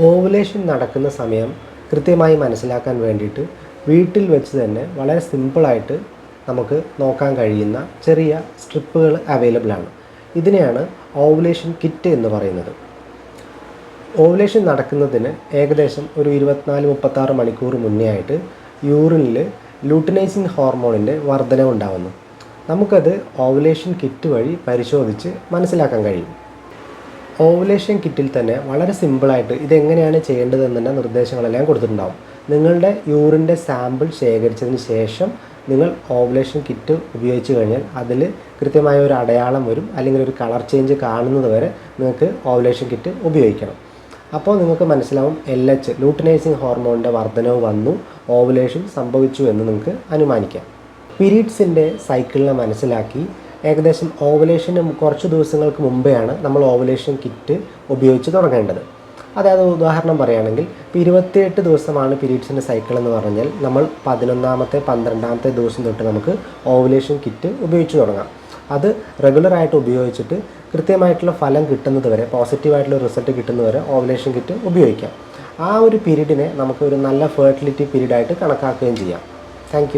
Ovulation നടക്കുന്ന സമയം കൃത്യമായി മനസ്സിലാക്കാൻ വേണ്ടിയിട്ട് വീട്ടിൽ വെച്ച് തന്നെ വളരെ സിമ്പിളായിട്ട് നമുക്ക് നോക്കാൻ കഴിയുന്ന ചെറിയ സ്ട്രിപ്പുകൾ അവൈലബിൾ ആണ്. ഇതിനെയാണ് ഓവുലേഷൻ കിറ്റ് എന്ന് പറയുന്നത്. ഓവുലേഷൻ നടക്കുന്നതിന് ഏകദേശം ഒരു 24-36 മണിക്കൂർ മുന്നേ ആയിട്ട് യൂറിനിൽ ലൂട്ടിനൈസിങ് ഹോർമോണിൻ്റെ വർധനവുണ്ടാകുന്നു. നമുക്കത് ഓവുലേഷൻ കിറ്റ് വഴി പരിശോധിച്ച് മനസ്സിലാക്കാൻ കഴിയും. ഓവുലേഷൻ കിറ്റിൽ തന്നെ വളരെ സിമ്പിളായിട്ട് ഇതെങ്ങനെയാണ് ചെയ്യേണ്ടതെന്നുള്ള നിർദ്ദേശങ്ങളെല്ലാം കൊടുത്തിട്ടുണ്ടാകും. നിങ്ങളുടെ യൂറിൻ്റെ സാമ്പിൾ ശേഖരിച്ചതിന് ശേഷം നിങ്ങൾ ഓവുലേഷൻ കിറ്റ് ഉപയോഗിച്ച് കഴിഞ്ഞാൽ അതിൽ കൃത്യമായ ഒരു അടയാളം വരും, അല്ലെങ്കിൽ ഒരു കളർ ചേഞ്ച് കാണുന്നത് വരെ നിങ്ങൾക്ക് ഓവുലേഷൻ കിറ്റ് ഉപയോഗിക്കണം. അപ്പോൾ നിങ്ങൾക്ക് മനസ്സിലാവും LH ലൂട്ടിനൈസിങ് ഹോർമോണിൻ്റെ വർധനവ് വന്നു, ഓവുലേഷൻ സംഭവിച്ചു എന്ന് നിങ്ങൾക്ക് അനുമാനിക്കാം. പീരീഡ്സിൻ്റെ സൈക്കിളിനെ മനസ്സിലാക്കി ഏകദേശം ഓവുലേഷന് കുറച്ച് ദിവസങ്ങൾക്ക് മുമ്പെയാണ് നമ്മൾ ഓവുലേഷൻ കിറ്റ് ഉപയോഗിച്ച് തുടങ്ങേണ്ടത്. അതായത് ഉദാഹരണം പറയുകയാണെങ്കിൽ 28 ദിവസമാണ് പീരീഡ്സിൻ്റെ സൈക്കിൾ എന്ന് പറഞ്ഞാൽ നമ്മൾ 11ാമത്തെ 12ാമത്തെ ദിവസം തൊട്ട് നമുക്ക് ഓവുലേഷൻ കിറ്റ് ഉപയോഗിച്ച് തുടങ്ങാം. അത് റെഗുലറായിട്ട് ഉപയോഗിച്ചിട്ട് കൃത്യമായിട്ടുള്ള ഫലം കിട്ടുന്നത് വരെ, പോസിറ്റീവായിട്ടുള്ള റിസൾട്ട് കിട്ടുന്നത് വരെ ഓവുലേഷൻ കിറ്റ് ഉപയോഗിക്കാം. ആ ഒരു പീരീഡിനെ നമുക്ക് ഒരു നല്ല ഫെർട്ടിലിറ്റി പീരീഡായിട്ട് കണക്കാക്കുകയും ചെയ്യാം. താങ്ക്